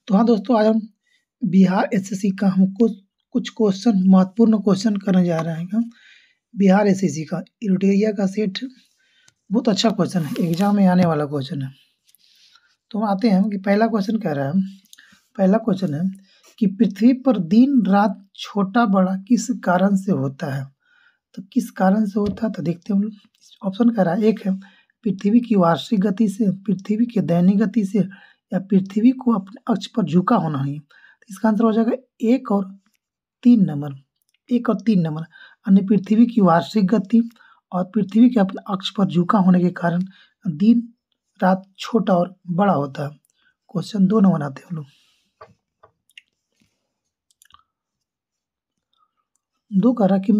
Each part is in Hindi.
तो हाँ दोस्तों, आज हम बिहार एसएससी का हमको कुछ क्वेश्चन महत्वपूर्ण क्वेश्चन करने जा रहे हैं। बिहार एसएससी का क्राइटेरिया का सेट बहुत अच्छा क्वेश्चन है, एग्जाम में आने वाला क्वेश्चन है। तो हम आते हैं कि पहला क्वेश्चन कह रहा है, पहला क्वेश्चन है कि पृथ्वी पर दिन रात छोटा बड़ा किस कारण से होता है। तो किस कारण से होता है तो देखते हैं हम लोग। ऑप्शन कह रहा है, एक है पृथ्वी की वार्षिक गति से, पृथ्वी की दैनिक गति से, या पृथ्वी को अपने अक्ष पर झुका होना ही। तो इसका आंसर हो जाएगा एक और तीन नंबर, एक और तीन नंबर, अन्य पृथ्वी की वार्षिक गति और पृथ्वी के अपने अक्ष पर झुका होने के कारण दिन रात छोटा और बड़ा होता है। क्वेश्चन 2 नंबर आते हैं हम लोग। 2 कह रहा कि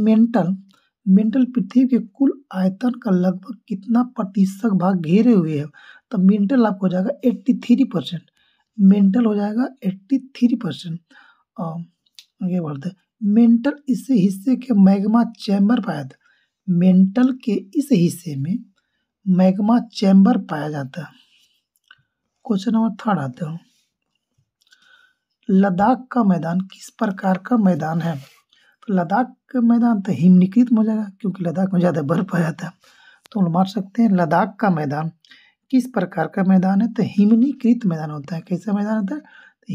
मेंटल पृथ्वी के कुल आयतन का लगभग कितना प्रतिशत भाग घेरे हुए है। तो मेंटल आपको हो जाएगा 83%, मेंटल हो जाएगा 83%। आगे बढ़ते हैं, मेंटल इस हिस्से के मैग्मा चैम्बर पाया था। मेंटल के इस हिस्से में मैग्मा चैम्बर पाया जाता है। क्वेश्चन नंबर 3 आते हैं, लद्दाख का मैदान किस प्रकार का मैदान है। तो लद्दाख का मैदान तो हिमनीकृत हो जाएगा, क्योंकि लद्दाख में ज़्यादा बर्फ पाया जाता है। तो हम मार सकते हैं लद्दाख का मैदान किस प्रकार का मैदान है। तो हिमनीकृत मैदान होता है। कैसा मैदान होता है, तो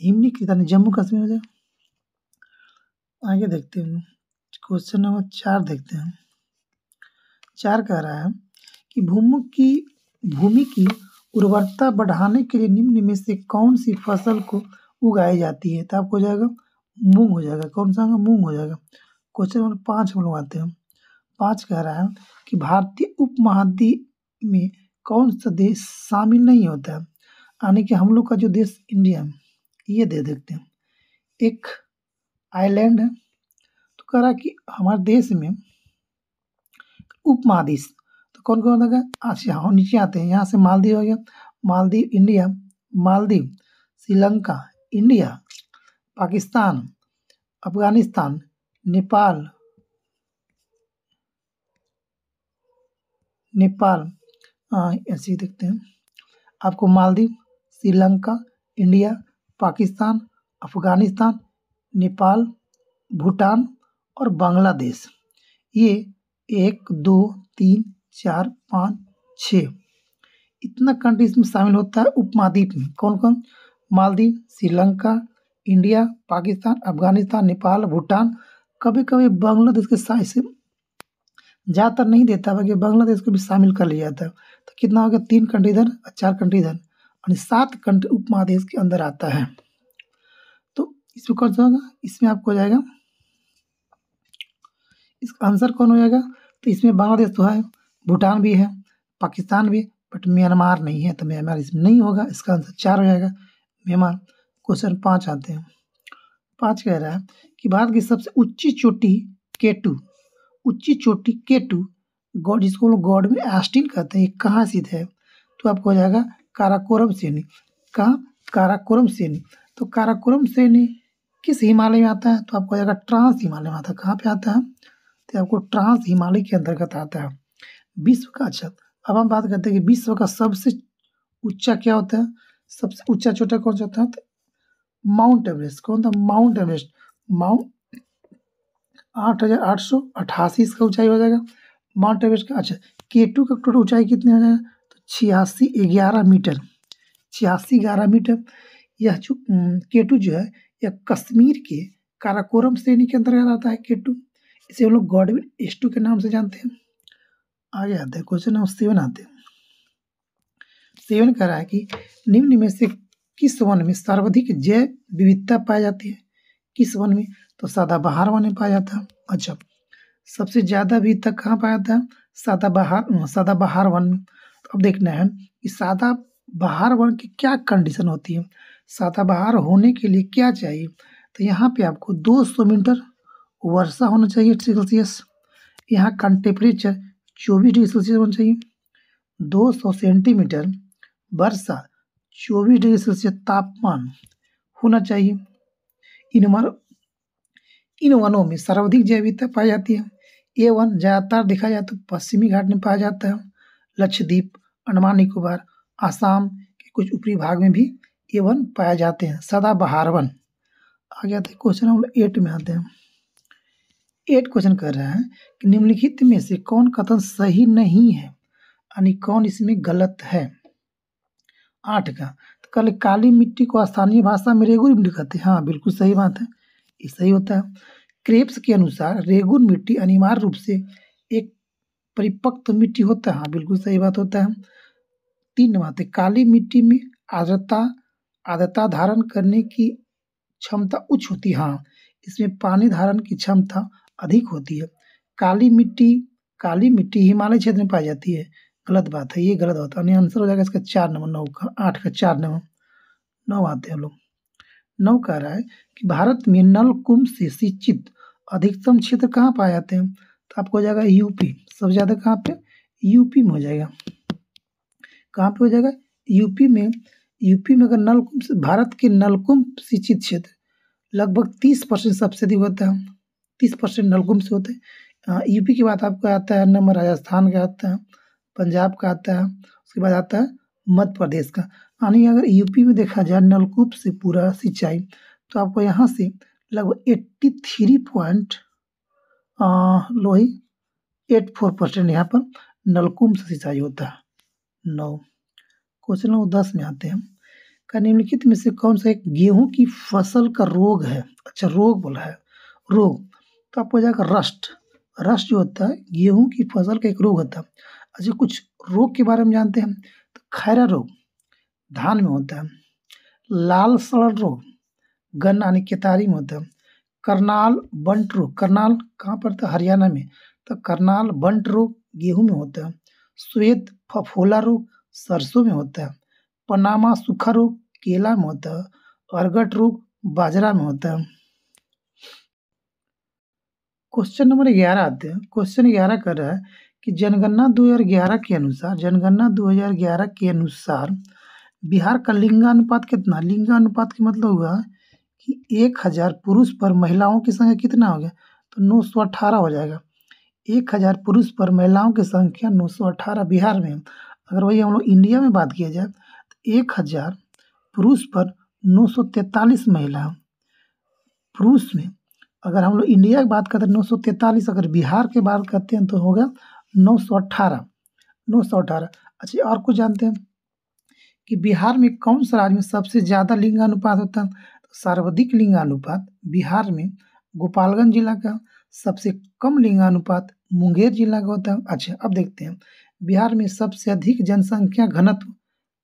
हिमनीकृत यानी जम्मू कश्मीर हो जाएगा। आगे देखते हैं, क्वेश्चन नंबर 4 देखते हैं। 4 कह रहा है कि भूमि की उर्वरता बढ़ाने के लिए निम्न में से कौन सी फसल को उगाई जाती है। तो आपको हो जाएगा मूंग हो जाएगा। कौन सा मूंग हो जाएगा। क्वेश्चन नंबर 5 हम लोग आते हैं। 5 कह रहा है कि भारतीय उपमहाद्वीप में कौन सा देश शामिल नहीं होता है। यानी कि हम लोग का जो देश इंडिया है, ये दे देखते हैं। एक आइलैंड है, तो कह रहा है कि हमारे देश में उपमहाद्वीप तो कौन कौन होगा। अच्छा हाँ, नीचे आते हैं। यहाँ से मालदीव हो गया, मालदीव इंडिया, मालदीव श्रीलंका इंडिया, पाकिस्तान, अफगानिस्तान, नेपाल ऐसे ही देखते हैं। आपको मालदीव, श्रीलंका, इंडिया, पाकिस्तान, अफगानिस्तान, नेपाल, भूटान और बांग्लादेश, ये 1 2 3 4 5 6 इतना कंट्री इसमें शामिल होता है उपमहाद्वीप में। कौन कौन, मालदीव, श्रीलंका, इंडिया, पाकिस्तान, अफगानिस्तान, नेपाल, भूटान। कभी कभी बांग्लादेश के साइज से ज़्यादातर नहीं देता, बाकी बांग्लादेश को भी शामिल कर लिया जाता है। तो कितना हो गया, 3 कंट्री इधर और 4 कंट्री इधर, और 7 कंट्री उपमहादेश के अंदर आता है। तो इसमें कौन सा होगा, इसमें आपको हो जाएगा, इसका आंसर कौन हो जाएगा। तो इसमें बांग्लादेश तो है, भूटान भी है, पाकिस्तान भी, बट म्यांमार नहीं है। तो म्यांमार इसमें नहीं होगा। इसका आंसर 4 हो जाएगा, म्यांमार। क्वेश्चन 5 आते हैं। 5 कह रहा है कि भारत की सबसे ऊंची चोटी केटू, ऊंची चोटी केटू गॉड, जिसको लोग गॉड में एस्टिन कहते हैं, ये कहाँ स्थित है। तो आपको हो जाएगा काराकोरम श्रेणी। कहाँ, काराकोरम श्रेणी। तो काराकोरम श्रेणी किस हिमालय में आता है। तो आपको हो जाएगा ट्रांस हिमालय में आता है। कहाँ पे आता है, तो आपको ट्रांस हिमालय के अंतर्गत आता है। विश्व का, अच्छा अब हम बात करते हैं कि विश्व का सबसे ऊंचा क्या होता है, सबसे ऊंचा चोटा कौन सा होता है। Mount Everest. कौन था, माउंट एवरेस्ट। 8,888 इसका ऊंचाई हो जाएगा माउंट एवरेस्ट का। अच्छा केटू का टोटल ऊंचाई कितनी हो जाएगा, तो 8611 मीटर, 8611 मीटर। यह जो केटू जो है, यह कश्मीर के काराकोरम श्रेणी के अंतर्गत आता है केटू। इसे हम लोग गॉडविन एस्टू के नाम से जानते हैं। आगे आते हैं, क्वेश्चन नंबर 7 आते हैं। 7 कह रहा है कि निम्न में से किस वन में सर्वाधिक जैव विविधता पाई जाती है। किस वन में, तो सदाबहार वन में पाया जाता है। अच्छा सबसे ज्यादा विविधता कहाँ पाया जाता है, सदाबहार वन में। तो अब देखना है कि सदाबहार वन की क्या कंडीशन होती है, सदाबहार होने के लिए क्या चाहिए। तो यहाँ पे आपको 200 मीटर वर्षा होना चाहिए सेल्सियस, यहाँ का टेम्परेचर 24 डिग्री सेल्सियस होना चाहिए, 200 सेंटीमीटर वर्षा, 24 डिग्री सेल्सियस तापमान होना चाहिए। इन वनों में सर्वाधिक जैव विविधता पाई जाती है। ये वन ज़्यादातर देखा जाए तो पश्चिमी घाट में पाया जाता है। लक्षद्वीप, अंडमान निकोबार, आसाम के कुछ ऊपरी भाग में भी एवन पाए जाते हैं, सदाबहार वन। आगे आते हैं क्वेश्चन नंबर 8 में आते हैं। 8 क्वेश्चन कर रहा है कि निम्नलिखित में से कौन कथन सही नहीं है, यानी कौन इसमें गलत है। 8 का तो कल काली मिट्टी को स्थानीय भाषा में रेगुन मिट्टी कहते हैं। हाँ, बिल्कुल सही बात है, ये सही होता है। क्रेब्स के अनुसार रेगुन मिट्टी अनिवार्य रूप से एक परिपक्व मिट्टी होता है। हाँ, बिल्कुल सही बात होता है। 3 बात है, काली मिट्टी में आर्द्रता धारण करने की क्षमता उच्च होती है। हाँ, इसमें पानी धारण की क्षमता अधिक होती है। काली मिट्टी हिमालय क्षेत्र में पाई जाती है। गलत बात है, ये गलत बात है। आंसर हो जाएगा इसका 4 नंबर, 9 का। 8 का 4 नंबर। 9 आते हैं हम लोग। 9 कह रहा है कि भारत में नलकूप से सिंचित अधिकतम क्षेत्र कहाँ पाए जाते हैं, तो आपको हो जाएगा यूपी। सबसे ज़्यादा कहाँ पे, यूपी में हो जाएगा। कहाँ पे हो जाएगा, यूपी में। यूपी में अगर नलकूप से, भारत के नलकूप सिंचित क्षेत्र लगभग 30% सबसे अधिक होता है। 30% नलकूप से होते हैं। यूपी के बाद आपको आता है नंबर, राजस्थान का आता है, पंजाब का आता है, उसके बाद आता है मध्य प्रदेश का। यानी अगर यूपी में देखा जाए नलकूप से पूरा सिंचाई, तो आपको यहाँ से लगभग 84% यहाँ पर नलकूप से सिंचाई होता है। 9 क्वेश्चन नंबर 10 में आते हैं। का निम्नलिखित में से कौन सा एक गेहूं की फसल का रोग है। अच्छा, रोग बोला है, रोग तो आपको हो जाएगा रस्ट। रस्ट जो होता है गेहूं की फसल का एक रोग होता है। अच्छा, कुछ रोग के बारे में जानते हैं तो खैरा रोग धान में होता है, लाल सड़ रोग गन्ना यानी केतारी में होता है, करनाल बंट रोग, करनाल कहाँ पड़ता है, हरियाणा में, तो करनाल बंट रोग गेहूं में होता है, श्वेत फफोला रोग सरसों में होता है, पनामा सूखा रोग केला में होता है, अर्गट रोग बाजरा में होता है। क्वेश्चन नंबर 11 आते हैं। क्वेश्चन 11 कर रहा है कि जनगणना 2011 के अनुसार बिहार का लिंगानुपात कितना। लिंगानुपात का मतलब हुआ कि 1000 पुरुष पर महिलाओं की संख्या कितना हो गया, तो 918 हो जाएगा। 1000 पुरुष पर महिलाओं की संख्या 918 बिहार में। अगर वही हम लोग इंडिया में बात किया जाए तो 1000 पुरुष पर 943 महिला। पुरुष में अगर हम लोग इंडिया की बात करते हैं 943, अगर बिहार की बात करते हैं तो होगा 918। अच्छा, और कुछ जानते हैं कि बिहार में कौन सा राज्य में सबसे ज़्यादा लिंगानुपात होता है, तो सर्वाधिक लिंगानुपात बिहार में गोपालगंज जिला का, सबसे कम लिंगानुपात मुंगेर जिला का होता है। अच्छा, अब देखते हैं बिहार में सबसे अधिक जनसंख्या घनत्व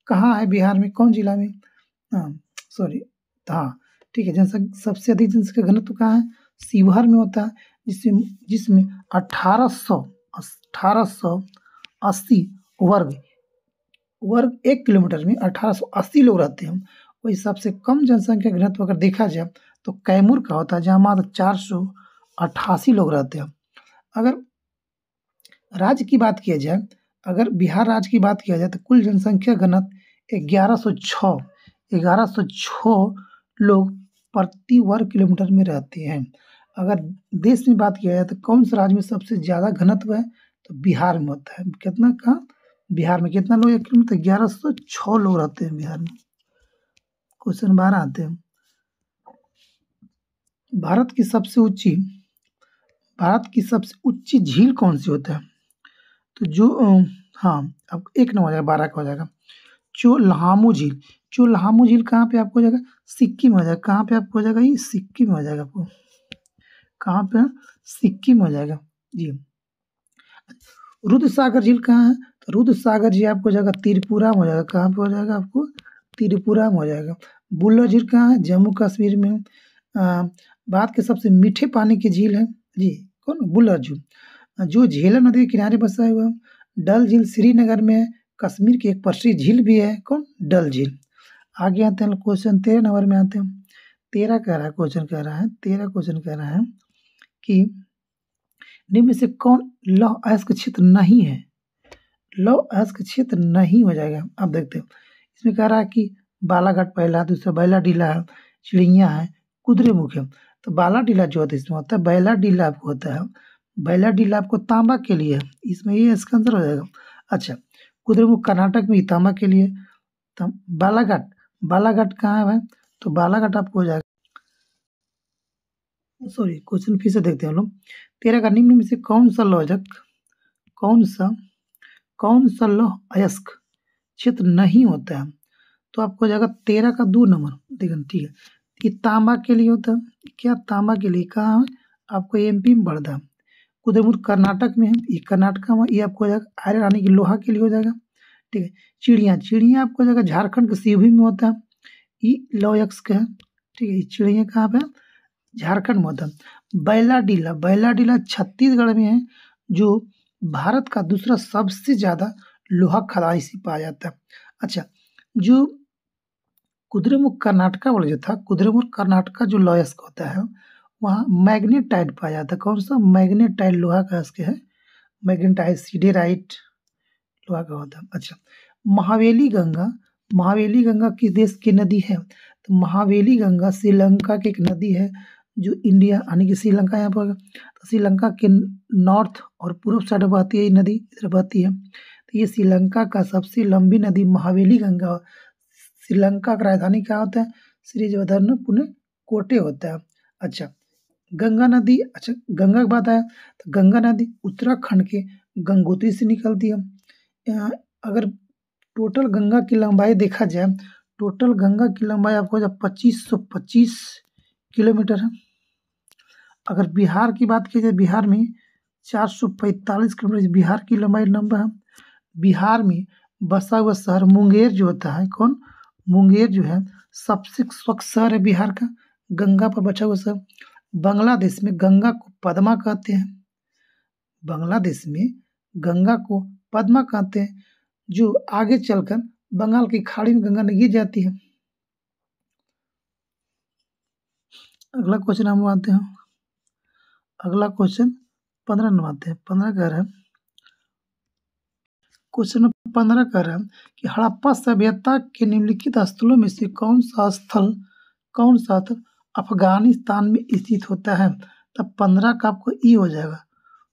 कहाँ है, बिहार में कौन जिला में, सॉरी, हाँ ठीक है, सबसे अधिक जनसंख्या घनत्व कहाँ है, शिवहर में होता है, जिसमें 1880 वर्ग 1 किलोमीटर में 1880 लोग रहते हैं। वही सबसे कम जनसंख्या घनत्व अगर देखा जाए तो कैमूर का होता है, जहाँ मात्र 488 लोग रहते हैं। अगर राज्य की बात किया जाए, अगर बिहार राज्य की बात किया जाए तो कुल जनसंख्या घनत्व 1106 लोग प्रति वर्ग किलोमीटर में रहते हैं। अगर देश में बात किया जाए तो कौन सा राज्य में सबसे ज़्यादा घनत्व है, तो बिहार में होता है। कितना, कहाँ, बिहार में कितना लोग 1 किलोमीटर, 1106 लोग रहते हैं बिहार में। क्वेश्चन 12 आते हैं। भारत की सबसे ऊंची झील कौन सी होता है, तो जो हाँ, अब 1 नंबर हो जाएगा, 12 का हो जाएगा चोलहामू झील। चोलहामू झील कहाँ पे आपको हो जाएगा, सिक्किम हो जाएगा। कहाँ पे आपको हो जाएगा, ये सिक्किम में हो जाएगा। आपको कहाँ पे, सिक्किम हो जाएगा जी। रुद्रसागर झील कहाँ है, तो रुद्रसागर झील आपको हो जाएगा त्रिपुरा में हो जाएगा। कहाँ पे हो जाएगा, आपको त्रिपुरा में हो जाएगा। बुल्लर झील कहाँ है, जम्मू कश्मीर में। भारत के सबसे मीठे पानी की झील है जी, कौन, बुल्लर झील, जो झेलम नदी के किनारे बसा हुआ है। डल झील श्रीनगर में है। कश्मीर की एक प्रसिद्ध झील भी है, कौन, डल झील। आगे आते हैं क्वेश्चन 13 नंबर में आते हैं। 13 कह रहा है, क्वेश्चन कह रहा है कि निम्न में से कौन लौह अयस्क क्षेत्र नहीं है। लौह अयस्क क्षेत्र नहीं हो जाएगा। अब देखते हैं, इसमें कह रहा है कि बालाघाट पहला, दूसरा बैलाडीला है, चिड़िया है, कुद्रेमुख है। तो बालाडीला जो होता है इसमें होता है, बैलाडीला आपको होता है, बैलाडीला आपको तांबा के लिए है, इसमें ये इसका आंसर हो जाएगा। अच्छा, कुद्रेमुख कर्नाटक में तांबा के लिए, बालाघाट बालाघाट कहाँ है भाई? तो बालाघाट आपको हो जाएगा, सॉरी क्वेश्चन फिर से देखते हैं हम लोग। 13 का निम्न में से कौन सा कौन सा लौह अयस्क क्षेत्र नहीं होता है? तो आपको हो जाएगा 13 का 2 नंबर, देखना ठीक है। ये तांबा के लिए होता है, क्या तांबा के लिए कहाँ है? आपको एमपी में बढ़ता है। कुद्रेमुख कर्नाटक में है, ये कर्नाटक में, ये आपको हो जाएगा आयरन यानी कि लोहा के लिए हो जाएगा, ठीक है। चिड़िया आपको हो जाएगा झारखंड के शिवभूमि में होता है, ये लौह अयस्क है, ठीक है। ये चिड़िया कहाँ पे? झारखंड में होता है। बैलाडीला छत्तीसगढ़ में है, जो भारत का दूसरा सबसे ज्यादा लोहा खदान इसी पाया जाता है। अच्छा, जो कुद्रेमुख कर्नाटका वाला जो था, कुद्रेमुख कर्नाटका जो लौह अयस्क होता है, वहाँ मैग्नेटाइट पाया जाता है। कौन सा? मैग्नेटाइट लोहा का अयस्क है, मैग्नेटाइट सिडेराइट लोहा का होता है। अच्छा, महावेली गंगा किस देश की नदी है? तो महावेली गंगा श्रीलंका की एक नदी है, जो इंडिया यानी कि श्रीलंका यहाँ पर, तो श्रीलंका के नॉर्थ और पूर्व साइड बहती है, ये नदी इधर बहती है। तो ये श्रीलंका का सबसे लंबी नदी महावेली गंगा। श्रीलंका का राजधानी क्या होता है? श्रीजवर्धनपुर कोटे होता है। अच्छा, गंगा नदी, अच्छा गंगा की बात आया तो गंगा नदी उत्तराखंड के गंगोत्री से निकलती है। अगर टोटल गंगा की लंबाई देखा जाए, टोटल गंगा की लंबाई आपको जब 2525 किलोमीटर है। अगर बिहार की बात की जाए, बिहार में 445 किलोमीटर बिहार की लंबाई लंबा है। बिहार में बसा हुआ शहर मुंगेर जो होता है, कौन? मुंगेर जो है सबसे स्वच्छ शहर है बिहार का, गंगा पर बचा हुआ शहर। बांग्लादेश में गंगा को पद्मा कहते हैं, बांग्लादेश में गंगा को पद्मा कहते हैं, जो आगे चलकर बंगाल की खाड़ी में गंगा गिर जाती है। अगला क्वेश्चन हम आते हैं, अगला क्वेश्चन 15 नंबर आते हैं। 15 कह रहे हैं, क्वेश्चन में 15 कह रहे हैं कि हड़प्पा सभ्यता के निम्नलिखित स्थलों में से कौन सा स्थल अफगानिस्तान में स्थित होता है? तब 15 का आपको ई हो जाएगा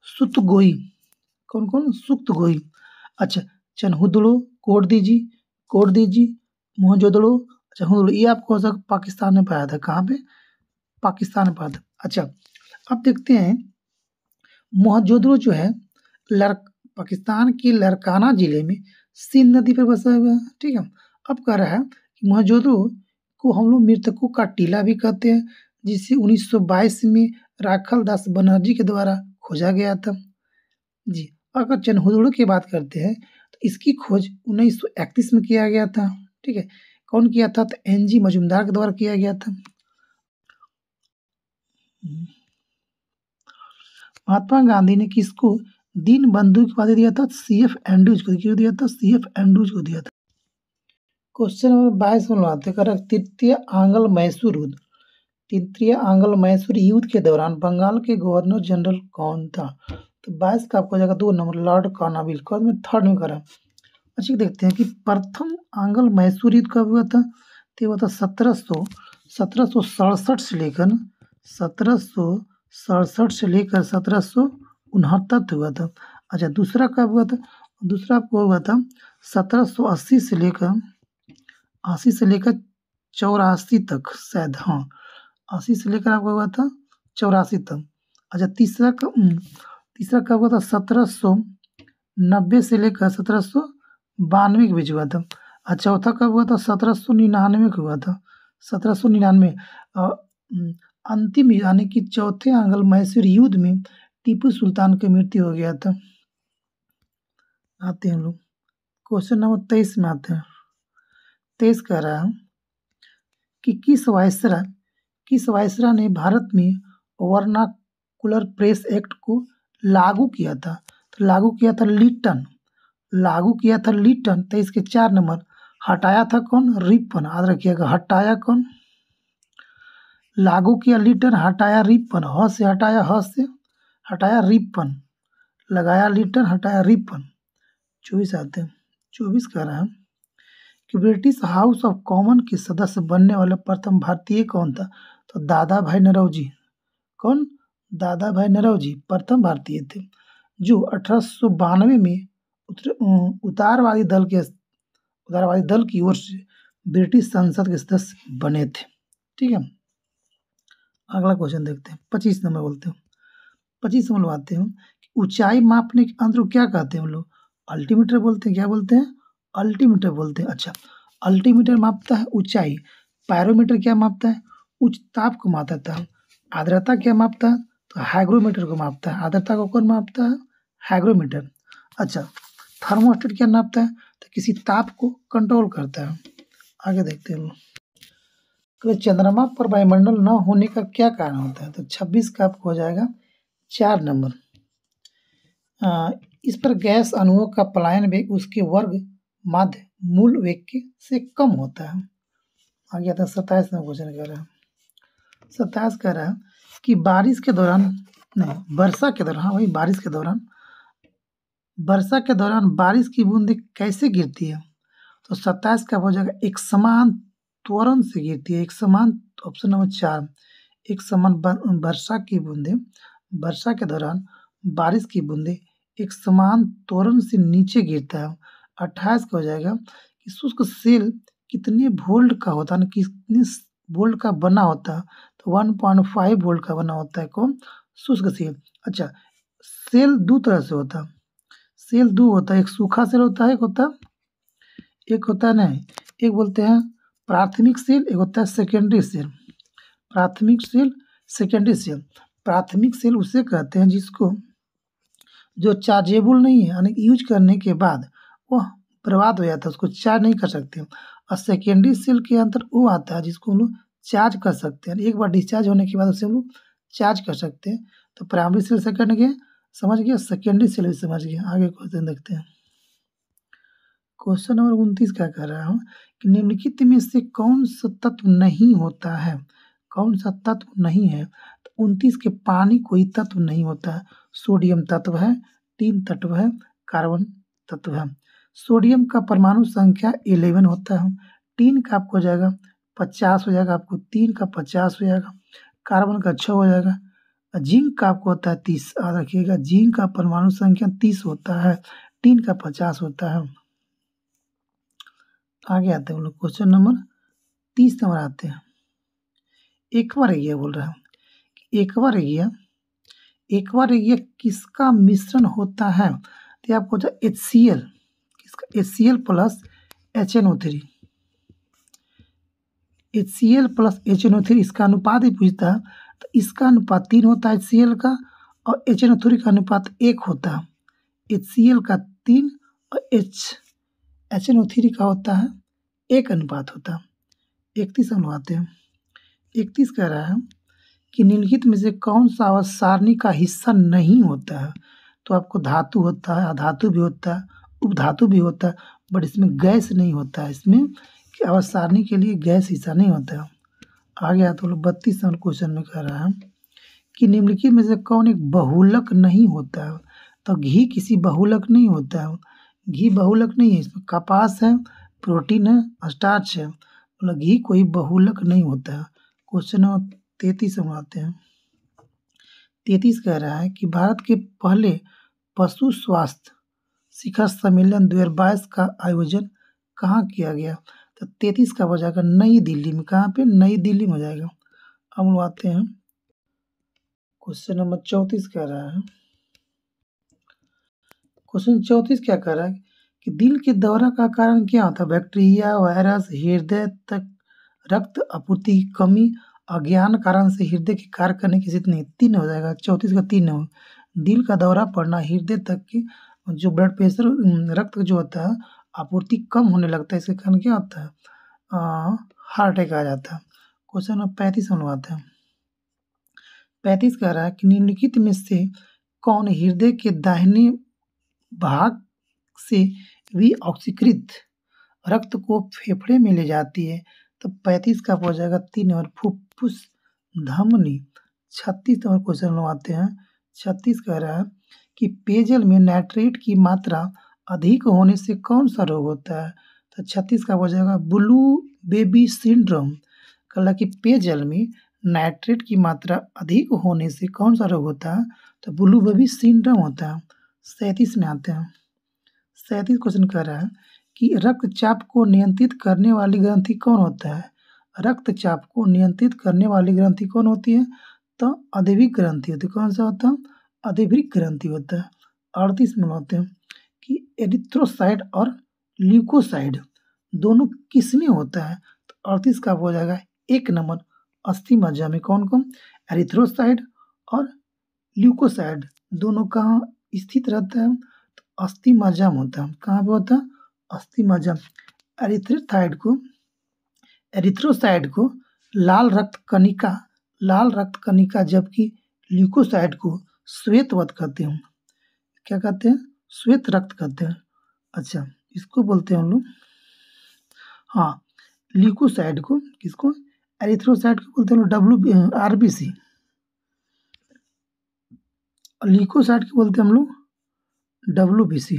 सुतगोई। कौन कौन? सुतगोई। अच्छा, चनहुदड़ो, कोटदीजी, मोहनजोदड़ो। अच्छा, हुदड़ो ये आपको हो सकता पाकिस्तान में पाया था, कहाँ पे? पाकिस्तान में पाया था। अच्छा, अब देखते हैं मोहनजोदड़ो जो है पाकिस्तान के लरकाना जिले में सिंध नदी पर बसा हुआ है, ठीक है। अब कह रहा है कि मोहनजोदड़ो को हम लोग मृतकों का टीला भी कहते हैं, जिसे 1922 में राखल दास बनर्जी के द्वारा खोजा गया था जी। अगर चनहुदड़ो की बात करते हैं तो इसकी खोज 1931 में किया गया था, ठीक है। कौन किया था? तो एनजी मजूमदार के द्वारा किया गया था। महात्मा गांधी ने किसको दीन बंधु की उपाधि दिया था? CF एंड्रूज को। क्यों दिया था? CF एंड्रूज को दिया था। क्वेश्चन नंबर 22 में आते कर तृतीय आंग्ल मैसूर युद्ध के दौरान बंगाल के गवर्नर जनरल कौन था? तो 22 का आपको हो जाएगा 2 नंबर, लॉर्ड कॉर्नवालिस। कौन में? थर्ड में करा। अच्छा, देखते हैं कि प्रथम आंग्ल मैसूर युद्ध कब हुआ था? तो ये हुआ था 1767 से लेकर 1769 हुआ था। अच्छा, दूसरा कब हुआ था? दूसरा आपको हुआ था 1780 से लेकर 84 तक शायद, हाँ 80 से लेकर आपको हुआ था 84 तक। अच्छा, तीसरा कब हुआ था? 1790 से लेकर 1792 के बीच हुआ था। अच्छा, चौथा कब हुआ था? 1799 को हुआ था, 1799। अंतिम यानी कि चौथे आंग्ल मैसूर युद्ध में टीपू सुल्तान की मृत्यु हो गया था। आते हैं हम लोग क्वेश्चन नंबर 23 में आते हैं। 23 कह रहा है कि किस वायसराय ने भारत में वर्नाकुलर प्रेस एक्ट को लागू किया था? तो लागू किया था लिटन। तो इसके 4 नंबर, हटाया था कौन? रिपन। याद रखिएगा, हटाया कौन? लागू किया लिटन, हटाया रिपन। ह से हटाया रिपन, लगाया लिटन, हटाया रिपन। 24 आते हैं। 24 कह रहा है कि ब्रिटिश हाउस ऑफ कॉमन के सदस्य बनने वाला प्रथम भारतीय कौन था? तो दादा भाई नौरोजी। कौन? दादा भाई नौरोजी प्रथम भारतीय थे, जो 1892 में उदारवादी दल की ओर से ब्रिटिश संसद के सदस्य बने थे। ठीक है, अगला क्वेश्चन देखते हैं। 25 नंबर बोलते हैं, 25 नंबर आते हैं कि ऊंचाई मापने के यंत्र को क्या कहते हैं हम लोग? अल्टीमीटर बोलते हैं। क्या बोलते हैं? अल्टीमीटर बोलते हैं। अच्छा, अल्टीमीटर मापता है ऊंचाई। पायरोमीटर क्या मापता है? उच्च ताप को मापता है। आर्द्रता क्या मापता है? तो हाइग्रोमीटर को मापता है। आर्द्रता को कौन मापता है? हाइग्रोमीटर। अच्छा, थर्मोस्टेट क्या नापता है? तो किसी ताप को कंट्रोल करता है। आगे देखते हैं। चंद्रमा पर वायुमंडल न होने का क्या कारण होता है? तो 26 का आपको हो जाएगा 4 नंबर। इस पर गैस अणुओं का पलायन वेग उसके वर्ग माध्य मूल वेग से कम होता है। आगे आता है 27 नंबर क्वेश्चन कह रहा है। 27 कह रहा है कि बारिश के दौरान, नहीं, वर्षा के दौरान, वही बारिश के दौरान, वर्षा के दौरान बारिश की बूंदें कैसे गिरती है? तो 27 का हो जाएगा एक समान त्वरण से गिरती है। एक समान, ऑप्शन नंबर 4, एक समान वर्षा की बूंदें, वर्षा के दौरान बारिश की बूंदें एक समान त्वरण से नीचे गिरता है। 28 का हो जाएगा कि शुष्क सेल कितने वोल्ट का होता है, कितने वोल्ट का बना होता है? तो 1.5 वोल्ट का बना होता है कौन? शुष्क सेल। अच्छा, सेल दो तरह से होता है। सेल दो होता है, एक सूखा सेल होता है, एक होता है नहीं, एक बोलते हैं प्राथमिक सेल, एक होता है सेकेंडरी सेल। प्राथमिक सेल, सेकेंडरी सेल। प्राथमिक सेल उसे कहते हैं जिसको, जो चार्जेबल नहीं है, यानी यूज करने के बाद वह बर्बाद हो जाता है, उसको चार्ज नहीं कर सकते। और सेकेंडरी सेल के अंदर वो आता है जिसको हम लोग चार्ज कर सकते हैं। एक बार डिस्चार्ज होने के बाद उसे हम लोग चार्ज कर सकते हैं। तो प्राइमरी सेल सेकेंड गए, समझ गए, सेकेंडरी सेल भी समझ गए। आगे क्वेश्चन देखते हैं। क्वेश्चन नंबर 29 क्या कह रहा हूँ कि निम्नलिखित में से कौन सा तत्व नहीं होता है? कौन सा तत्व नहीं है? तो 29 के पानी कोई तत्व नहीं होता है। सोडियम तत्व है, टीन तत्व है, कार्बन तत्व है। सोडियम का परमाणु संख्या 11 होता है। टीन का आपको हो जाएगा 50 हो जाएगा, आपको 3 का 50 हो जाएगा। कार्बन का 6 हो जाएगा। जिंक का आपको होता है 30, याद रखिएगा, जिंक का परमाणु संख्या 30 होता है, टीन का 50 होता है। आगे आते हैं हम लोग क्वेश्चन नंबर 30 नंबर आते हैं। एक्वा बोल रहा है। एक्वा किसका मिश्रण होता है? तो आपको होता है HCl, किसका? HCl plus HNO3। HCl plus HNO3 इसका अनुपात ही पूछता है। तो इसका अनुपात 3 होता है HCl का, और HNO3 का अनुपात 1 होता है। HCl का 3 और HNO3 का होता है 1 अनुपात होता है। 31 हम आते हैं। 31 कह रहा है कि निम्नलिखित में से कौन सा आवर्त सारणी का हिस्सा नहीं होता है? तो आपको धातु होता है, अधातु भी होता है, उपधातु भी होता है, बट इसमें गैस नहीं होता है। इसमें आवर्त सारणी के लिए गैस हिस्सा नहीं होता है। आगे आता है 32 नंबर क्वेश्चन में कह रहा है कि निम्नलिखित में से कौन एक बहुलक नहीं होता है? तो घी किसी बहुलक नहीं होता है। घी बहुलक नहीं है, इसमें कपास है, प्रोटीन है, स्टार्च है, मतलब घी कोई बहुलक नहीं होता है। क्वेश्चन नंबर 33 हम आते हैं। 33 कह रहा है कि भारत के पहले पशु स्वास्थ्य शिखर सम्मेलन 2022 का आयोजन कहाँ किया गया? तो 33 का हो जाएगा नई दिल्ली में। कहाँ पे? नई दिल्ली में हो जाएगा। हम लोग आते हैं क्वेश्चन नंबर 34 कह रहा है। क्वेश्चन 34 क्या कह रहा है कि दिल के दौरा का कारण क्या होता है? बैक्टीरिया, वायरस, हृदय तक रक्त आपूर्ति की कमी, अज्ञान कारण से हृदय के कार्य करने की स्थिति नहीं। 3 हो जाएगा, 34 का 3 हो। दिल का दौरा पड़ना, हृदय तक की जो ब्लड प्रेशर, रक्त जो होता है आपूर्ति कम होने लगता है, इसके कारण क्या होता है? हार्ट अटैक आ जाता है। क्वेश्चन नंबर 35 हम लोग आते हैं। 35 कह रहा है कि निम्नलिखित में से कौन हृदय के दाहिने भाग से विऑक्सीकृत रक्त को फेफड़े में ले जाती है? तो 35 का हो जाएगा 3 और फुफ्फुस धमनी। 36 नंबर क्वेश्चन हम आते हैं। 36 कह रहा है कि पेयजल में नाइट्रेट की मात्रा अधिक होने से कौन सा रोग होता है? तो 36 का हो जाएगा ब्लू बेबी सिंड्रोम। कहा कि पेयजल में नाइट्रेट की मात्रा अधिक होने से कौन सा रोग होता है? तो ब्लू बेबी सिंड्रोम होता है। 37 में आते हैं। 37 क्वेश्चन कह रहा है कि रक्तचाप को नियंत्रित करने वाली ग्रंथि कौन होता है? रक्तचाप को नियंत्रित करने वाली ग्रंथि कौन होती है? तो अधिभिक ग्रंथि होती है। कौन सा होता है? अधिभिक ग्रंथि होता है। 38 में होते हैं कि एरिथ्रोसाइट और ल्यूकोसाइड दोनों किसमें होता है? तो 38 का हो जाएगा 1 नंबर अस्थि मज्जा में। कौन कौन? एरिथ्रोसाइड और ल्यूकोसाइड दोनों कहाँ स्थित रहता है? तो अस्थि मज्जा में होता है। कहाँ पे होता है? अस्थि मज्जा। एरिथ्रोसाइड को लाल रक्त कणिका जबकि ल्यूकोसाइड को श्वेत रक्त कहते हैं। क्या कहते हैं? श्वेत रक्त कहते हैं। अच्छा, इसको बोलते हैं हम लोग, हाँ, ल्यूकोसाइड को किसको? एरिथ्रोसाइड को बोलते हैं आरबीसी। ल्यूकोसाइड को बोलते हैं हम लोग डब्ल्यूबीसी।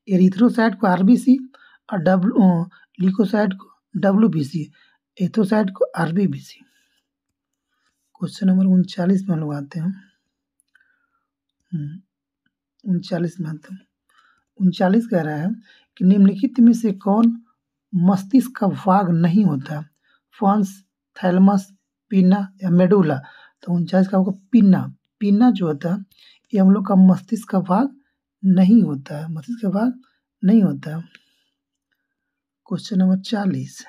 एरिथ्रोसाइड को आरबीसी और ल्यूकोसाइड को डब्ल्यूबीसी, एरिथ्रोसाइड को आरबीबीसी। क्वेश्चन नंबर 39 में हम लोग आते हैं। 39 में आते हैं। 39 कह रहा है कि निम्नलिखित में से कौन मस्तिष्क का भाग नहीं होता? फॉन्स, थैलमस, पिन्ना या मेडुला। तो 39 का होगा पिन्ना। पिन्ना जो होता है ये हम लोग का मस्तिष्क का भाग नहीं होता है। मस्तिष्क का भाग नहीं होता है। क्वेश्चन नंबर 40,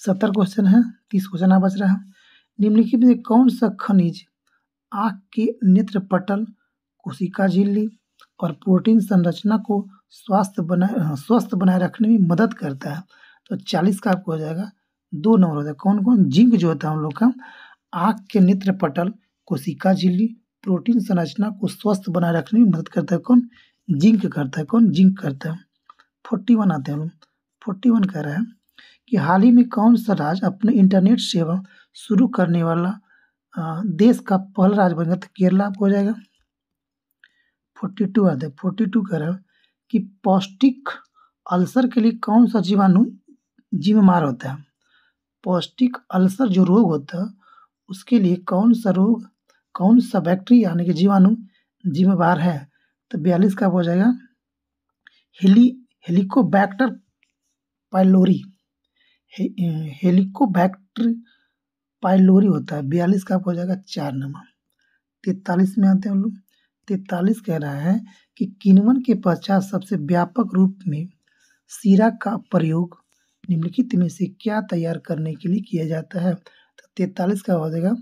70 क्वेश्चन है, 30 क्वेश्चन बच रहा है। निम्नलिखित में कौन सा खनिज आँख के नेत्र पटल, कोशिका झिल्ली और प्रोटीन संरचना को स्वस्थ बनाए रखने में मदद करता है? तो 40 का आपको हो जाएगा 2 नंबर हो जाएगा। कौन कौन? जिंक जो होता है हम लोग का आँख के नेत्र पटल, कोशिका झिल्ली, प्रोटीन संरचना को स्वस्थ बनाए रखने में मदद करता है। कौन? जिंक करता है। कौन? जिंक करता है। 41 आते हैं हम लोग। 41 कह रहा है कि हाल ही में कौन सा राज्य अपने इंटरनेट सेवा शुरू करने वाला देश का पहला राज्य बन गया? तो केरला हो जाएगा। 42 आते हैं। 42 कह रहा है कि पौष्टिक अल्सर के लिए कौन सा जीवाणु जिम्मेदार होता है? पौष्टिक अल्सर जो रोग होता है उसके लिए कौन सा बैक्टीरिया यानी कि जीवाणु जिम्मेदार है? तो 42 का हो जाएगा हेलिकोबैक्टर पाइलोरी। हेलिकोबैक्टर पाइलोरी होता है। 42 का हो जाएगा 4 नंबर। 43 में आते हैं हम लोग। 43 कह रहा है कि किण्वन के पश्चात सबसे व्यापक रूप में सीरा का प्रयोग निम्नलिखित में से क्या तैयार करने के लिए किया जाता है? तो 43 का हो जाएगा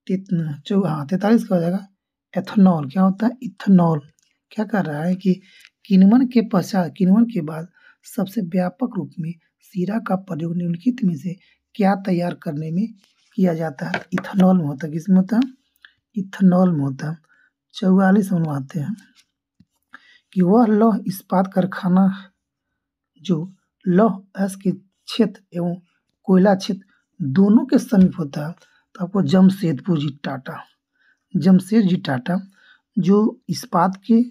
43 का हो जाएगा एथेनॉल। क्या होता है? इथेनॉल। क्या कर रहा है कि किण्वन के बाद सबसे व्यापक रूप में सीरा का प्रयोग निम्नलिखित में से क्या तैयार करने में किया जाता है? इथेनॉल में होता है। किसमें होता है? इथेनॉल में होता है। 44 में आते हैं कि वह लौह इस्पात कारखाना जो लौह अयस्क के क्षेत्र एवं कोयला क्षेत्र दोनों के समीप होता है। तो आपको जमशेदजी टाटा जो इस्पात के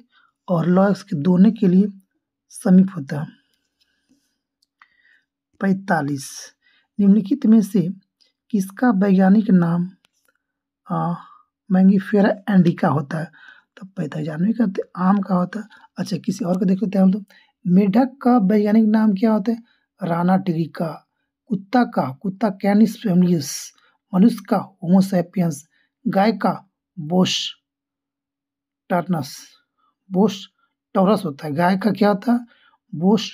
और लौह अयस्क के दोनों के लिए समीप होता है। 45 निम्नलिखित में से किसका वैज्ञानिक नाम मैंगीफेरा इंडिका होता है? तो 45 जानवी कहते हैं। आम का होता है। अच्छा, किसी और का देख लेते हैं हम लोग। मेढक का वैज्ञानिक नाम क्या होता है? राना टिग्रिका। कुत्ता कैनिस फैमिलियस। मनुष्य का होमो सैपियंस। गाय का बोस टॉरस होता है। गाय का क्या होता है? बोस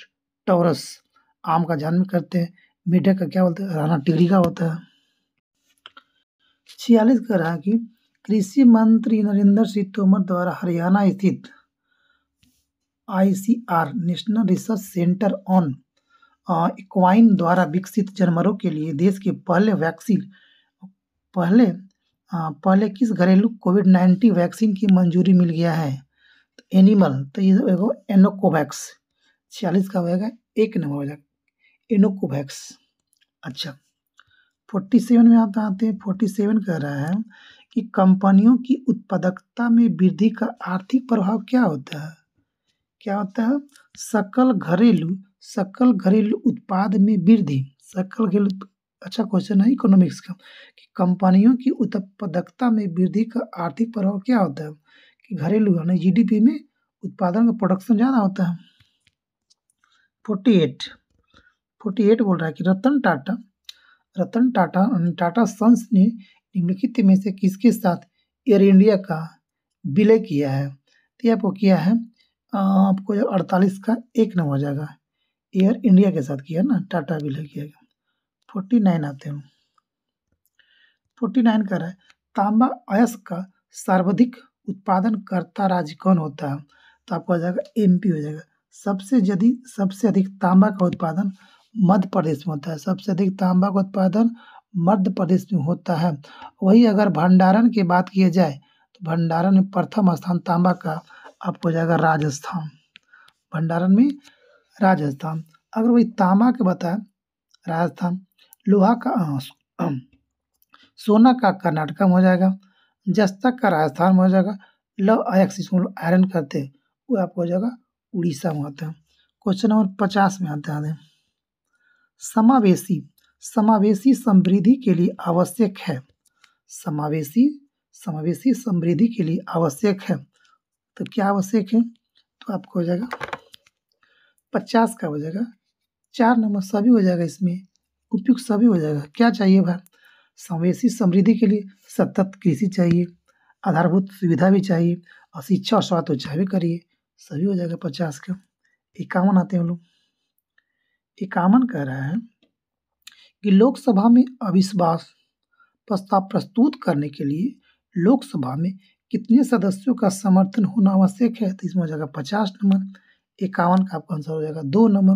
टॉरस। आम का जानवी करते हैं। मेढक का क्या बोलते हैं? राना टिग्रिका होता है। 46 कह रहा है कि कृषि मंत्री नरेंद्र सिंह तोमर द्वारा हरियाणा स्थित ICR national research centre on equine द्वारा विकसित जानवरों के लिए देश के पहले किस घरेलू कोविड-19 वैक्सीन की मंजूरी मिल गया है? तो एनिमल, तो ये एनोकोवैक्स। 46 का होगा 1 नंबर हो जाएगा एनोकोवैक्स। अच्छा, 47 में आते हैं। 47 कह रहा है कि कंपनियों की उत्पादकता में वृद्धि का आर्थिक प्रभाव क्या होता है? क्या होता है? सकल घरेलू उत्पाद में वृद्धि। अच्छा क्वेश्चन है इकोनॉमिक्स का कि कंपनियों की उत्पादकता में वृद्धि का आर्थिक प्रभाव क्या होता है? कि घरेलू यानी GDP में उत्पादन का प्रोडक्शन ज़्यादा होता है। 48 बोल रहा है कि रतन टाटा सन्स ने निम्नलिखित में से किसके साथ एयर इंडिया का विलय किया है? तो ये आपको किया है आपको 48 का 1 नंबर हो जाएगा। एयर इंडिया के साथ किया ना, टाटा विलय किया गया। 49 आते हैं। 49 कर रहा है तांबा अयस्क का सर्वाधिक उत्पादन करता राज्य कौन होता है? तो आपको आ जाएगा एमपी हो जाएगा। सबसे अधिक तांबा का उत्पादन मध्य प्रदेश में होता है। सबसे अधिक तांबा का उत्पादन मध्य प्रदेश में होता है। वही अगर भंडारण की बात की जाए तो भंडारण में प्रथम स्थान तांबा का आपको हो जाएगा राजस्थान। भंडारण में राजस्थान। अगर वही तांबा के बताए राजस्थान, लोहा का सोना का कर्नाटक में हो जाएगा, जस्ता का राजस्थान में हो जाएगा, लव अयस्क जिसको हम लोग आयरन करते हैं वो आपको हो जाएगा उड़ीसा में होता है। क्वेश्चन नंबर 50 में आते हैं। समावेशी समृद्धि के लिए आवश्यक है। समावेशी समृद्धि के लिए आवश्यक है तो क्या आवश्यक है? तो आपको हो जाएगा 50 का हो जाएगा 4 नंबर सभी हो जाएगा। इसमें उपयुक्त सभी हो जाएगा। क्या चाहिए भाई? समावेशी समृद्धि के लिए सतत कृषि चाहिए, आधारभूत सुविधा भी चाहिए और शिक्षा और स्वास्थ्य चाहे भी करिए, सभी हो जाएगा 50 का। 51 आते हैं हम लोग। 51 कह रहा है कि लोकसभा में अविश्वास प्रस्ताव प्रस्तुत करने के लिए लोकसभा में कितने सदस्यों का समर्थन होना आवश्यक है? तो इसमें हो जाएगा 50 नंबर। 51 का आपका आंसर हो जाएगा 2 नंबर।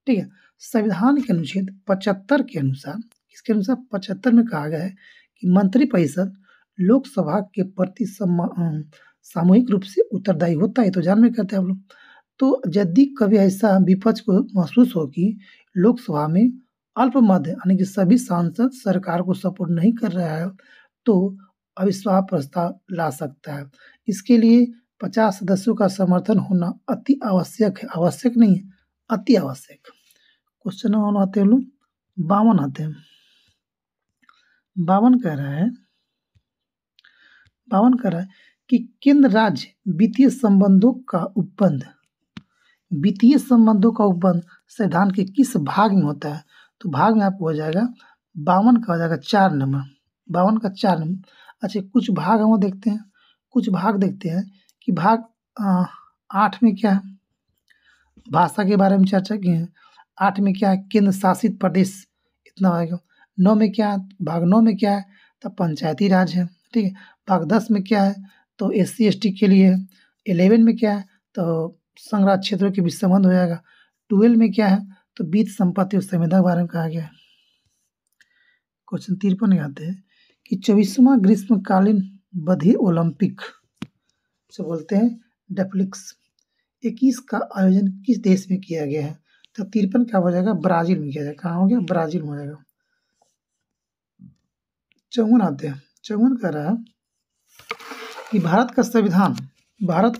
ठीक है। संविधान के अनुच्छेद 75 के अनुसार, इसके अनुसार 75 में कहा गया है कि मंत्रिपरिषद लोकसभा के प्रति सामूहिक रूप से उत्तरदायी होता है। तो जान में करते हैं आप लोग। तो यदि कभी ऐसा विपक्ष को महसूस हो कि लोकसभा में अल्पमत यानी कि सभी सांसद सरकार को सपोर्ट नहीं कर रहा है तो अविश्वास प्रस्ताव ला सकता है। इसके लिए 50 सदस्यों का समर्थन होना अति आवश्यक है। आवश्यक नहीं है, अति आवश्यक। क्वेश्चन नंबर आते हैं लोग 52 आते हैं। 52 कह रहा है कि केंद्र राज्य वित्तीय संबंधों का उपबंध संविधान के किस भाग में होता है? तो भाग में आपको हो जाएगा 52 का हो जाएगा 4 नंबर। 52 का 4 नंबर। अच्छा, कुछ भाग हम देखते हैं कि भाग 8 में क्या है? भाषा के बारे में चर्चा की है। 8 में क्या है? केंद्र शासित प्रदेश इतना होगा। 9 में क्या है? भाग 9 में क्या है? तो पंचायती राज है। ठीक है। भाग 10 में क्या है? तो SC ST के लिए है। 11 में क्या है? तो संघराज क्षेत्रों के बीच संबंध हो जाएगा। 12 में क्या है? तो बीत संपत्ति और संविदा के बारे में कहा गया है। क्वेश्चन 53 आते हैं कि 24वां ग्रीष्मकालीन बधिर ओलंपिक से बोलते हैं डेफलिक्स 21 का आयोजन किस देश में किया गया है? तो 53 क्या हो जाएगा? ब्राजील में किया जाएगा। कहाँ हो गया? ब्राजील में हो जाएगा। 54 आते हैं। 54 कह रहा है कि भारत का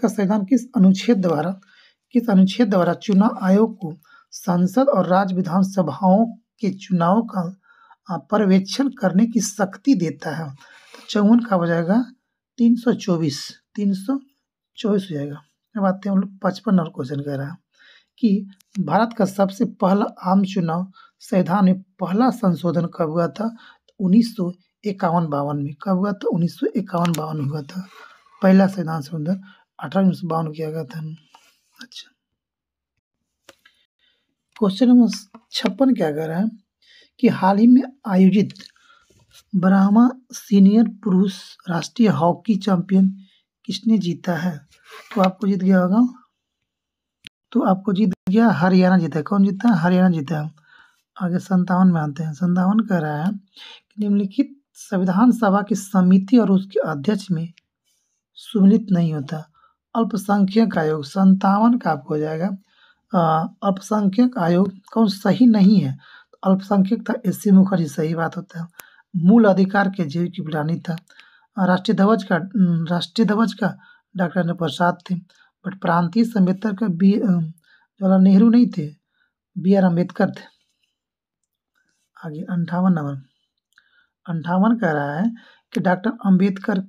संविधान किस अनुच्छेद द्वारा चुनाव आयोग को संसद और राज्य विधानसभाओं के चुनाव का पर्यवेक्षण करने की शक्ति देता है? 54 का हो जाएगा 324 हो जाएगा। अब आते हैं हम लोग 55 और क्वेश्चन कह रहा है कि भारत का सबसे पहला आम चुनाव संविधान में पहला संशोधन कब हुआ था? 1951-52 में। कब हुआ था? 1951-52 में हुआ था। पहला संविधान संशोधन 1852 किया गया था। अच्छा, क्वेश्चन नंबर 56 क्या कह रहा है कि हाल ही में आयोजित ब्राह्मा सीनियर पुरुष राष्ट्रीय हॉकी चैंपियन किसने जीता है? तो आपको जीत गया होगा। हरियाणा जीता है। कौन जीता है? हरियाणा जीता है। आगे 57 में आते हैं। 57 कह रहा है कि निम्नलिखित संविधान सभा की समिति और उसके अध्यक्ष में सम्मिलित नहीं होता। अल्पसंख्यक आयोग 57 का आपको हो जाएगा। अल्पसंख्यक आयोग कौन सही नहीं है? अल्पसंख्यक था SC मुखर्जी, सही बात होता है। मूल अधिकार के जीव की पिलानी था। राष्ट्रीय ध्वज का डॉक्टर राजेंद्र प्रसाद थे। बट प्रांतीय संवेदक का जवाहरलाल नेहरू नहीं थे, BR अम्बेडकर थे। आगे 58 नंबर। 58 कह रहा है कि डॉक्टर अम्बेडकर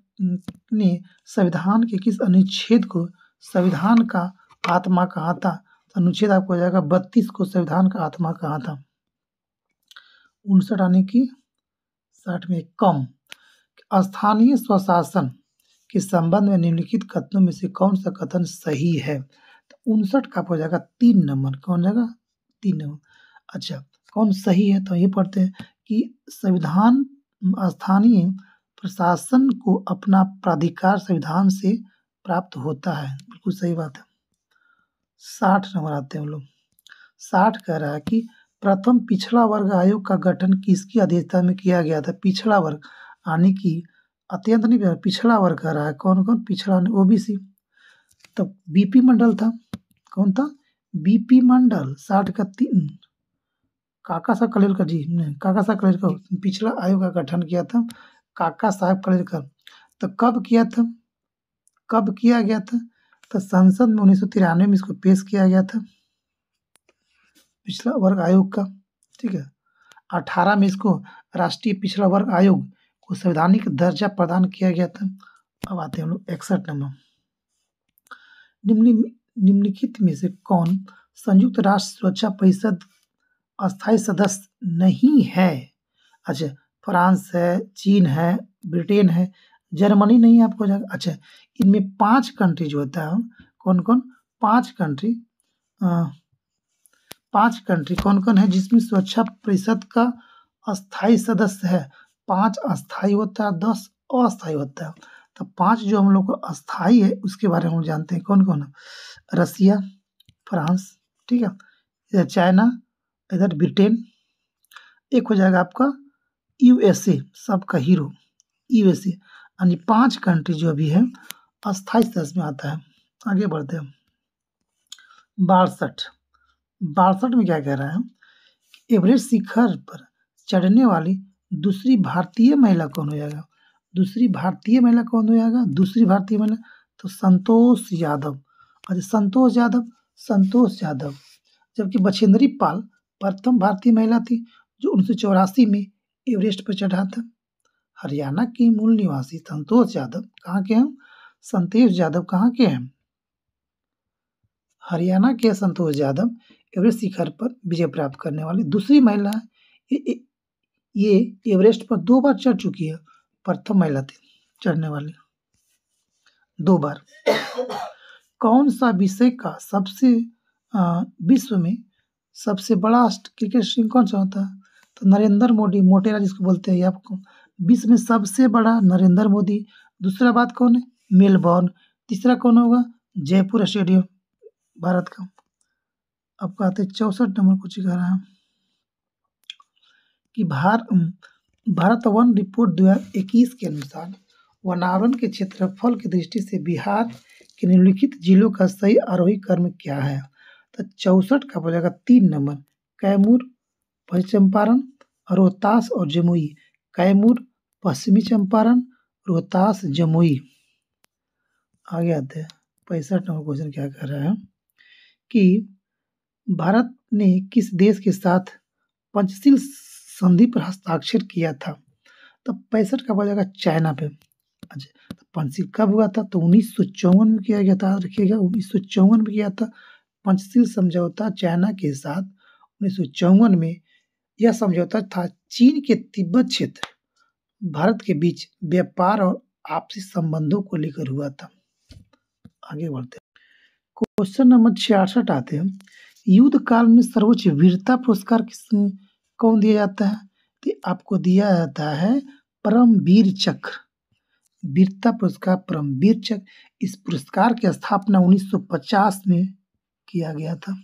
ने संविधान के किस अनुच्छेद को संविधान का आत्मा कहाँ था? तो अनुच्छेद आपको हो जाएगा 32 को संविधान का आत्मा कहाँ था? 59 आने की 60 में कम। स्थानीय स्वशासन के संबंध में निम्नलिखित कथनों में से कौन सा कथन सही है? तो 59 का हो जाएगा 3 नंबर। कौन जाएगा? 3 नंबर। अच्छा, कौन सही है? तो ये पढ़ते हैं कि संविधान स्थानीय प्रशासन को अपना प्राधिकार संविधान से प्राप्त होता है। बिल्कुल सही बात है। 60 नंबर आते हैं हम लोग। 60 कह रहा है कि प्रथम पिछड़ा वर्ग आयोग का गठन किसकी अध्यक्षता में किया गया था? पिछड़ा वर्ग यानी कि अत्यंत नहीं, पिछड़ा वर्ग कह रहा है। कौन कौन? पिछड़ा, ओबीसी। तो बीपी मंडल था। कौन था? बीपी मंडल। 60 का 3। काका साहब कलेरकर जी ने, काका साहब कलेरकर पिछड़ा आयोग का गठन किया था। काका साहब कलेरकर। तो कब किया था? कब किया गया था? तो संसद में 1993 में इसको पेश किया गया था, पिछड़ा वर्ग आयोग का। ठीक है। 18 में इसको राष्ट्रीय पिछड़ा वर्ग आयोग को संवैधानिक दर्जा प्रदान किया गया था। अब आते हैं हम लोग 61 नंबर। निम्नलिखित में से कौन संयुक्त राष्ट्र सुरक्षा परिषद अस्थायी सदस्य नहीं है? अच्छा, फ्रांस है, चीन है, ब्रिटेन है, जर्मनी नहीं है आपको जाएगा। अच्छा, इनमें 5 कंट्री जो होता है, कौन कौन? 5 कंट्री, 5 कंट्री कौन कौन है जिसमें सुरक्षा परिषद का अस्थायी सदस्य है? 5 अस्थायी होता है, 10 अस्थायी होता है। तो 5 जो हम लोग को अस्थायी है उसके बारे में हम जानते हैं। कौन कौन है? रसिया, फ्रांस, ठीक है, इधर चाइना, इधर ब्रिटेन, एक हो जाएगा आपका यूएसए, सबका हीरो यूएसए। यानी 5 कंट्री जो भी है अस्थायी सदस्य में आता है। आगे बढ़ते हैं। 62 में क्या कह रहा है? एवरेस्ट शिखर पर चढ़ने वाली दूसरी भारतीय महिला कौन हो जाएगा? दूसरी भारतीय महिला कौन हो जाएगा? दूसरी भारतीय महिला तो संतोष यादव। अच्छा, संतोष यादव। जबकि बछेंद्री पाल प्रथम भारतीय महिला थी जो 1984 में एवरेस्ट पर चढ़ा था। हरियाणा की मूल निवासी संतोष यादव कहाँ के हैं? संतोष यादव कहाँ के हैं? हरियाणा के संतोष यादव एवरेस्ट शिखर पर विजय प्राप्त करने वाली दूसरी महिला है। ये एवरेस्ट पर 2 बार चढ़ चुकी है। प्रथम महिला थी चढ़ने वाली 2 बार। कौन सा विषय का विश्व में सबसे बड़ा क्रिकेट स्टेडियम कौन सा होता है? तो नरेंद्र मोदी, मोटेरा जिसको बोलते हैं, आपको विश्व में सबसे बड़ा नरेंद्र मोदी। दूसरा बात कौन है? मेलबोर्न। तीसरा कौन होगा? जयपुर स्टेडियम भारत का। आपका आते 64 नंबर कुछ कह रहा है कि भारत वन रिपोर्ट 2021 के अनुसार वनावरण के क्षेत्रफल की दृष्टि से बिहार के निम्नलिखित जिलों का सही आरोही क्रम क्या है? तो 64 का हो जाएगा 3 नंबर। कैमूर, पश्चिमी चंपारण, रोहतास और जमुई। कैमूर, पश्चिमी चंपारण, रोहतास, जमुई। आगे आते हैं 65 नंबर क्वेश्चन क्या कर रहा है कि भारत ने किस देश के साथ पंचशील संधि पर हस्ताक्षर किया था? तो 65 का हो जाएगा चाइना पे। अच्छा, तो पंचशील कब हुआ था? तो 1954 में किया गया था। रखिएगा 1954 में किया था पंचशील समझौता चाइना के साथ। 1954 में यह समझौता था चीन के तिब्बत क्षेत्र भारत के बीच व्यापार और आपसी संबंधों को लेकर हुआ था। आगे बढ़ते हैं। क्वेश्चन नंबर 66 आते हैं। युद्ध काल में सर्वोच्च वीरता पुरस्कार कौन दिया जाता है? तो आपको दिया जाता है परमवीर चक्र। वीरता पुरस्कार परमवीर चक्र। इस पुरस्कार की स्थापना 1950 में किया गया था।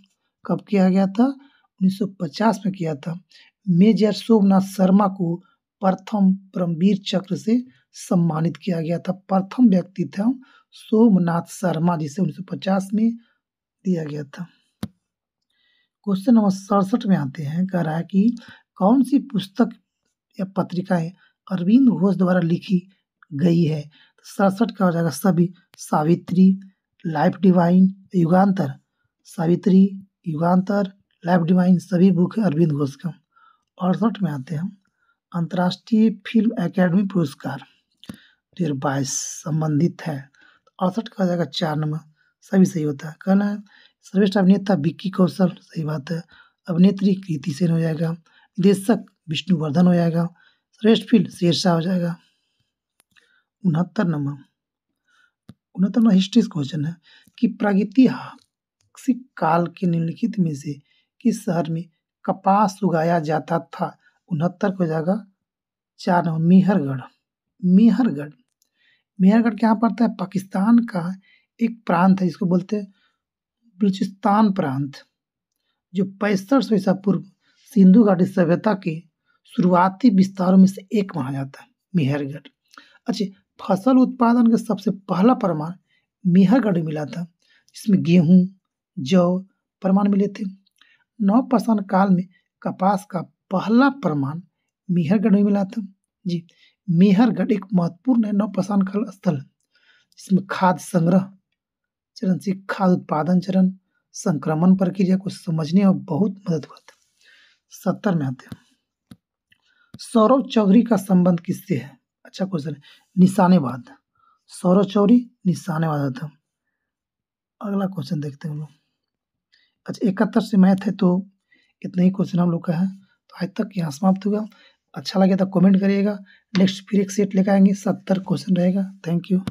कब किया गया था? 1950 में किया था। मेजर सोमनाथ शर्मा को प्रथम परमवीर चक्र से सम्मानित किया गया था। प्रथम व्यक्ति था सोमनाथ शर्मा, जिसे 1950 में दिया गया था। क्वेश्चन नंबर 67 में आते हैं। कह रहा है कि कौन सी पुस्तक या पत्रिकाएं अरविंद घोष द्वारा लिखी गई है? 67 का हो जाएगा सभी। Savitri, life divine, Yugantar. Savitri, Yugantar, life divine सभी बुक है अरविंद घोष का। 68 में आते हैं। अंतर्राष्ट्रीय फिल्म एकेडमी पुरस्कार 2022 संबंधित है। 68 का हो जाएगा 4 नंबर। सभी सही होता है। कहना है श्रेष्ठ अभिनेता विक्की कौशल, सही बात है। अभिनेत्री कृति सेन हो जाएगा। निर्देशक विष्णुवर्धन हो जाएगा। श्रेष्ठ फिल्म शेरशाह हो जाएगा। 69 नंबर 69वां हिस्ट्री क्वेश्चन है कि प्रागैतिहासिक काल के निम्नलिखित में से किस शहर में कपास उगाया जाता था? 69 को हो जाएगा 4 नंबर मेहरगढ़। मेहरगढ़ मेहरगढ़ कहाँ पड़ता है? पाकिस्तान का एक प्रांत है जिसको बोलते हैं बलूचिस्तान प्रांत, जो 6500 ईसा पूर्व सिंधु घाटी सभ्यता के शुरुआती विस्तारों में से एक माना जाता है मेहरगढ़। अच्छा, फसल उत्पादन का सबसे पहला प्रमाण मेहरगढ़ में मिला था, जिसमें गेहूं, जौ प्रमाण मिले थे। नवपाषाण काल में कपास का पहला प्रमाण मेहरगढ़ में मिला था। जी, मेहरगढ़ एक महत्वपूर्ण नवपाषाण काल स्थल है, जिसमें खाद्य संग्रह चरण से खाद्य उत्पादन चरण, संक्रमण प्रक्रिया को समझने में बहुत मदद हुआ था। 70 में आते हैं, सौरव चौधरी का संबंध किससे है? अच्छा क्वेश्चन है। निशानेबाज, सौरव चौधरी निशानेबाज था। अगला क्वेश्चन देखते हैं हम लोग। अच्छा, 71 से मैथ है, तो इतना ही क्वेश्चन हम लोग का है। तो आज तक यहाँ समाप्त होगा। अच्छा लगे तो कमेंट करिएगा। नेक्स्ट फिर एक सेट लेकर आएंगे, 70 क्वेश्चन रहेगा। Thank you.